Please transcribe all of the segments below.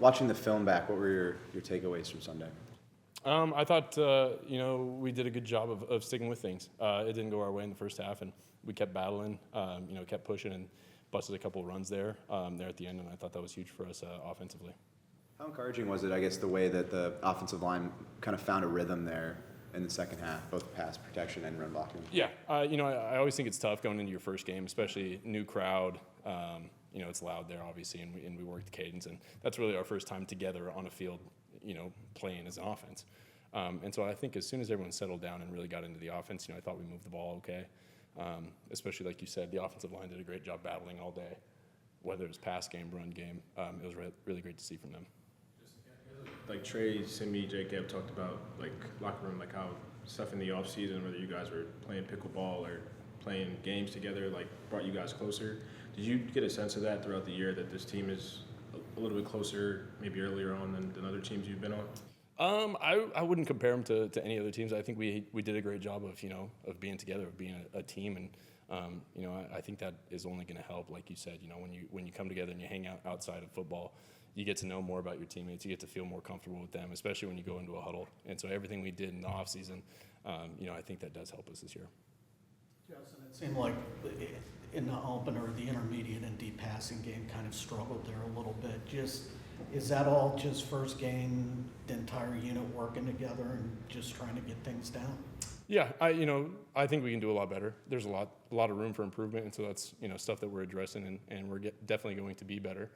Watching the film back, what were your takeaways from Sunday? I thought, we did a good job of sticking with things. It didn't go our way in the first half, and we kept battling, kept pushing and busted a couple of runs there at the end, and I thought that was huge for us offensively. How encouraging was it, I guess, the way that the offensive line kind of found a rhythm there in the second half, both pass protection and run blocking? Yeah, I always think it's tough going into your first game, especially new crowd. It's loud there, obviously, and we worked the cadence, and that's really our first time together on a field, playing as an offense. And so I think as soon as everyone settled down and really got into the offense, I thought we moved the ball okay. Especially like you said, the offensive line did a great job battling all day, whether it was pass game, run game. It was really great to see from them. Like Trey, Simi, Jake have talked about like locker room, like how stuff in the off season, whether you guys were playing pickleball or playing games together, like brought you guys closer. Did you get a sense of that throughout the year, that this team is a little bit closer, maybe earlier on than other teams you've been on? I wouldn't compare them to any other teams. I think we did a great job of being together, of being a team, and I think that is only going to help. Like you said, when you come together and you hang out outside of football, you get to know more about your teammates. You get to feel more comfortable with them, especially when you go into a huddle. And so everything we did in the off season, I think that does help us this year. Justin, it seemed like in the opener, the intermediate and deep passing game kind of struggled there a little bit. Is that all just first game, the entire unit working together and just trying to get things down? Yeah, I think we can do a lot better. There's a lot of room for improvement, and so that's stuff that we're addressing, and we're definitely going to be better.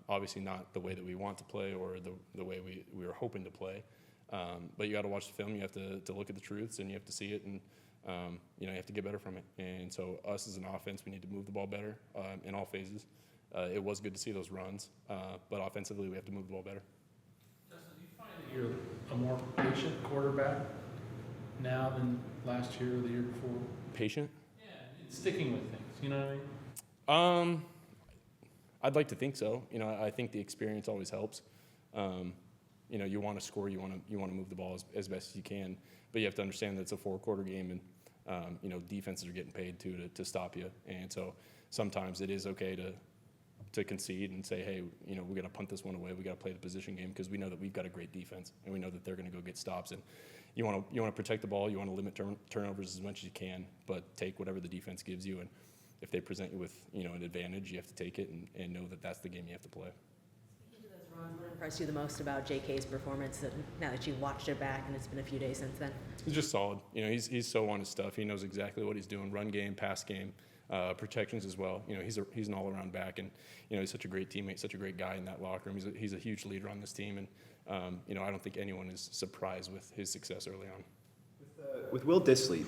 Obviously not the way that we want to play or the way we were hoping to play, but you got to watch the film. You have to look at the truths, and you have to see it, and you have to get better from it. And so us as an offense, we need to move the ball better in all phases. It was good to see those runs, but offensively we have to move the ball better. Justin, do you find that you're a more patient quarterback now than last year or the year before? Patient? Yeah, it's sticking with things, you know what I mean? I'd like to think so. I think the experience always helps. You want to score, you want to move the ball as best as you can, but you have to understand that it's a 4-quarter game, and defenses are getting paid too to stop you, and so sometimes it is okay to concede and say, hey, we got to punt this one away. We got to play the position game because we know that we've got a great defense, and we know that they're going to go get stops. And you want to protect the ball. You want to limit turnovers as much as you can, but take whatever the defense gives you. And if they present you with an advantage, you have to take it and know that that's the game you have to play. Speaking to those runs, what impressed you the most about JK's performance now that you've watched it back and it's been a few days since then? He's just solid. He's so on his stuff. He knows exactly what he's doing. Run game, pass game. Protections as well. He's an all-around back, and he's such a great teammate, such a great guy in that locker room. He's a huge leader on this team, and I don't think anyone is surprised with his success early on. With Will Dissly,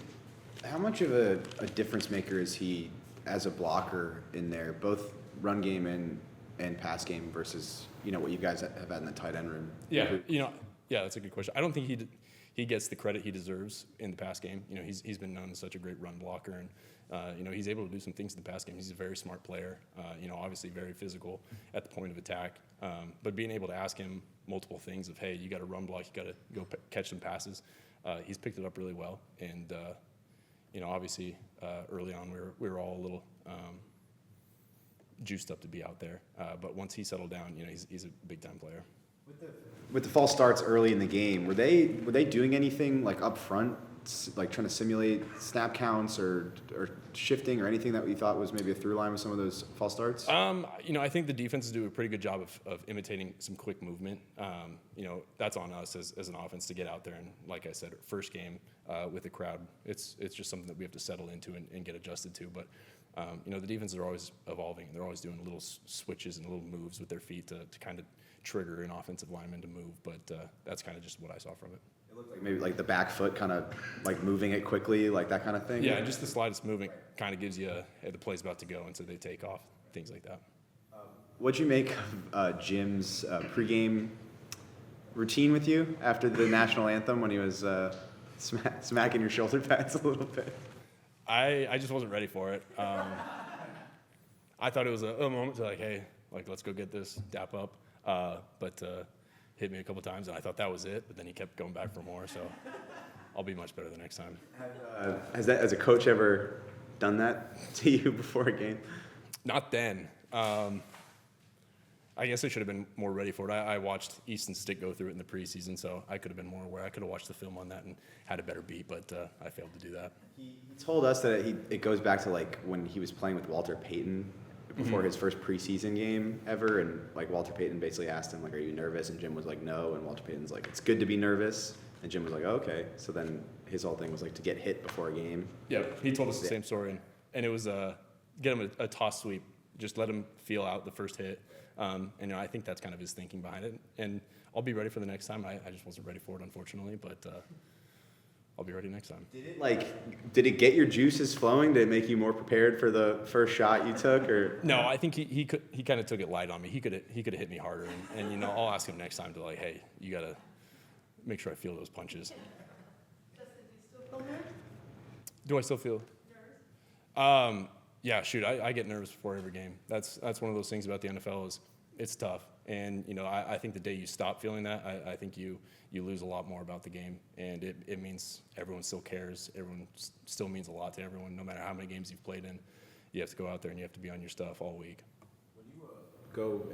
how much of a difference maker is he as a blocker in there, both run game and pass game versus what you guys have had in the tight end room? Yeah, that's a good question. I don't think he gets the credit he deserves in the pass game. He's been known as such a great run blocker, and he's able to do some things in the pass game. He's a very smart player, obviously very physical at the point of attack. But being able to ask him multiple things of, hey, you got to run block, you got to go catch some passes, he's picked it up really well. And, obviously early on we were all a little juiced up to be out there. But once he settled down, he's a big-time player. With the false starts early in the game, were they doing anything like up front, like trying to simulate snap counts or shifting or anything that we thought was maybe a through line with some of those false starts? I think the defenses do a pretty good job of imitating some quick movement. That's on us as an offense to get out there and, like I said, first game with the crowd, it's just something that we have to settle into and get adjusted to. But the defenses are always evolving. They're always doing little switches and little moves with their feet to kind of trigger an offensive lineman to move. But that's kind of just what I saw from it. It looked like maybe like the back foot kind of like moving it quickly, like that kind of thing? Yeah, just the slightest movement kind of gives you the play's about to go, and so they take off, things like that. What'd you make of Jim's pregame routine with you after the national anthem when he was smacking your shoulder pads a little bit? I just wasn't ready for it. I thought it was a moment to hey, let's go get this, dap up. But hit me a couple times, and I thought that was it, but then he kept going back for more, so I'll be much better the next time. Has a coach ever done that to you before a game? Not then. I I guess I should have been more ready for it. I watched Easton Stick go through it in the preseason, so I could have been more aware. I could have watched the film on that and had a better beat, but I failed to do that. He told us that it goes back to like when he was playing with Walter Payton before his first preseason game ever, and like Walter Payton basically asked him like, "Are you nervous?" And Jim was like, "No," and Walter Payton's like, "It's good to be nervous," and Jim was like, oh, "Okay." So then his whole thing was like to get hit before a game. Yeah, he told us the same story, and it was get him a toss sweep, just let him feel out the first hit, and I think that's kind of his thinking behind it. And I'll be ready for the next time. I just wasn't ready for it, unfortunately, but I'll be ready next time. Did it get your juices flowing? Did it make you more prepared for the first shot you took, or? No, I think he kind of took it light on me. He could have hit me harder, and I'll ask him next time to like, hey, you gotta make sure I feel those punches. Justin, do you still feel nervous? Do I still feel? Yeah, shoot, I get nervous before every game. That's one of those things about the NFL is it's tough, and I think the day you stop feeling that, I think you lose a lot more about the game, and it means everyone still cares. Everyone still means a lot to everyone, no matter how many games you've played in. You have to go out there and you have to be on your stuff all week. When you go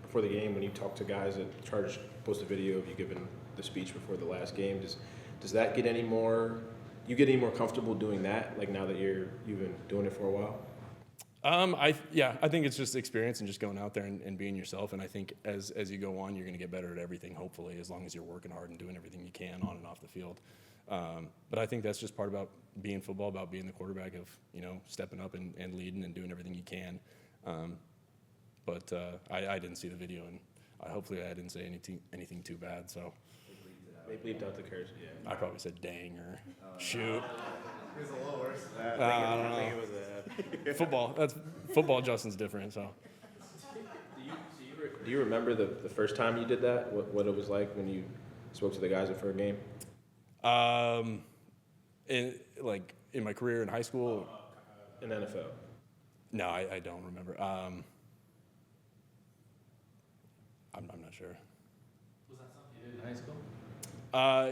before the game, when you talk to guys at Chargers, post a video of you giving the speech before the last game, does that get any more? You get any more comfortable doing that? Like now that you've been doing it for a while? I think it's just experience and just going out there and being yourself. And I think as you go on, you're going to get better at everything, hopefully, as long as you're working hard and doing everything you can on and off the field. But I think that's just part about being football, about being the quarterback of, stepping up and leading and doing everything you can. But I didn't see the video, and hopefully I didn't say anything too bad. So They bleeped out the curse, yeah. I probably said dang or shoot. It was a little worse than that. I don't know. Football. Justin's different, so. Do you remember the first time you did that? What it was like when you spoke to the guys before a game? In my career in high school. In NFL. No, I don't remember. I'm not sure. Was that something you did in high school?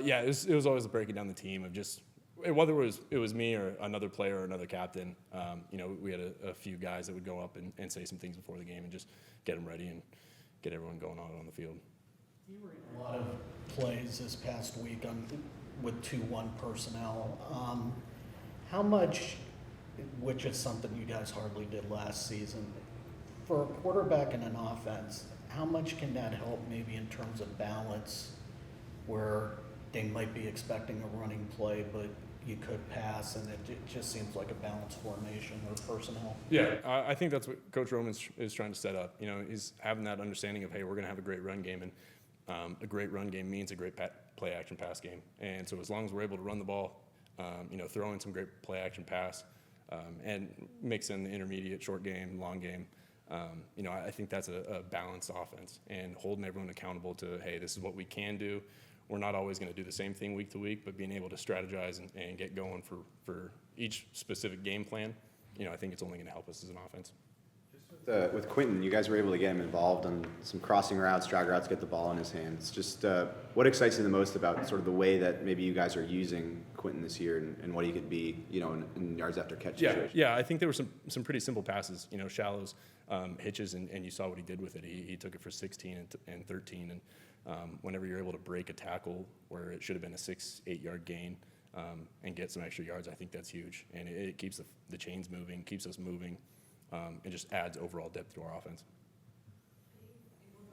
Yeah, it was always breaking down the team of just whether it was me or another player or another captain. We had a few guys that would go up and say some things before the game and just get them ready and get everyone going on the field. You were in a lot of plays this past week with 2-1 personnel. How much, which is something you guys hardly did last season, for a quarterback and an offense, how much can that help maybe in terms of balance where they might be expecting a running play, but you could pass, and it just seems like a balanced formation or personnel? Yeah, I think that's what Coach Roman is trying to set up. He's having that understanding of, hey, we're going to have a great run game, and a great run game means a great play-action pass game. And so as long as we're able to run the ball, throw in some great play-action pass, and mix in the intermediate, short game, long game, I think that's a balanced offense, and holding everyone accountable to, hey, this is what we can do. We're not always going to do the same thing week to week, but being able to strategize and get going for each specific game plan, I think it's only going to help us as an offense. With Quentin, you guys were able to get him involved on some crossing routes, drag routes, get the ball in his hands. Just what excites you the most about sort of the way that maybe you guys are using Quentin this year and what he could be, in yards after catch situations? Yeah, I think there were some pretty simple passes, shallows, hitches, and you saw what he did with it. He took it for 16 and 13, and whenever you're able to break a tackle where it should have been a 6-8 yard gain and get some extra yards, I think that's huge. And it keeps the chains moving, keeps us moving, and just adds overall depth to our offense.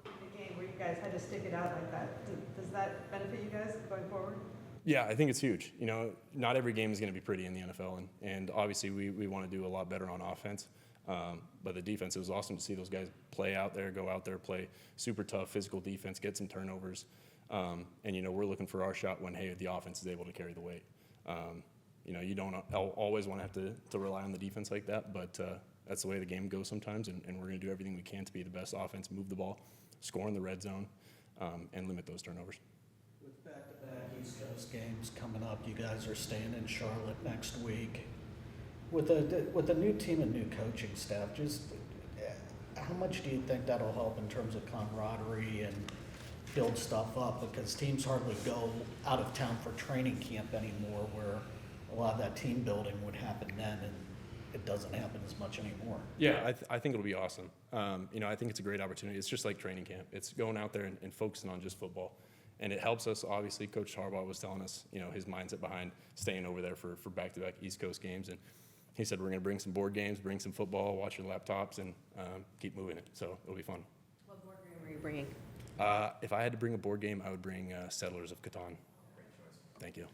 The game where you guys had to stick it out like that, does that benefit you guys going forward? Yeah, I think it's huge. Not every game is going to be pretty in the NFL, and obviously we want to do a lot better on offense. But the defense, it was awesome to see those guys play out there, go out there, play super tough physical defense, get some turnovers. And, we're looking for our shot when, hey, the offense is able to carry the weight. You don't always want to have to rely on the defense like that, but that's the way the game goes sometimes, and we're going to do everything we can to be the best offense, move the ball, score in the red zone, and limit those turnovers. With back-to-back East Coast games coming up, you guys are staying in Charlotte next week. With a new team and new coaching staff, just how much do you think that'll help in terms of camaraderie and build stuff up? Because teams hardly go out of town for training camp anymore, where a lot of that team building would happen then. And it doesn't happen as much anymore. Yeah, I think it'll be awesome. I think it's a great opportunity. It's just like training camp. It's going out there and focusing on just football. And it helps us, obviously. Coach Harbaugh was telling us, his mindset behind staying over there for back-to-back East Coast games. And he said, we're going to bring some board games, bring some football, watch your laptops, and keep moving it. So it'll be fun. What board game are you bringing? If I had to bring a board game, I would bring Settlers of Catan. Thank you.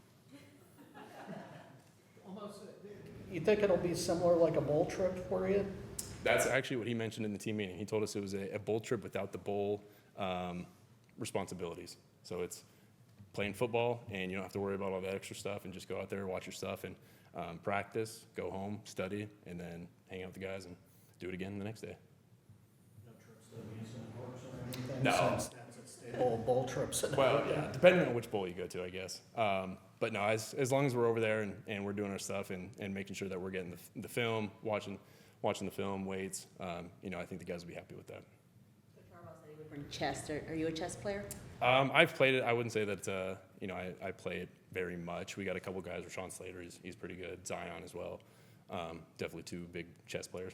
You think it'll be similar like a bowl trip for you? That's actually what he mentioned in the team meeting. He told us it was a bowl trip without the bowl responsibilities. So it's playing football, and you don't have to worry about all that extra stuff, and just go out there, watch your stuff, and practice, go home, study, and then hang out with the guys and do it again the next day. No trips to amusement parks or anything? No. Since that's a staple of bowl trips. Well, yeah, depending on which bowl you go to, I guess. But no, as long as we're over there and we're doing our stuff and making sure that we're getting the film, watching the film, weights, I think the guys will be happy with that. Coach Harbaugh said he would bring chess. Are you a chess player? I've played it. I wouldn't say that, I play it very much. We got a couple guys, Rashawn Slater, he's pretty good. Zion as well. Definitely two big chess players.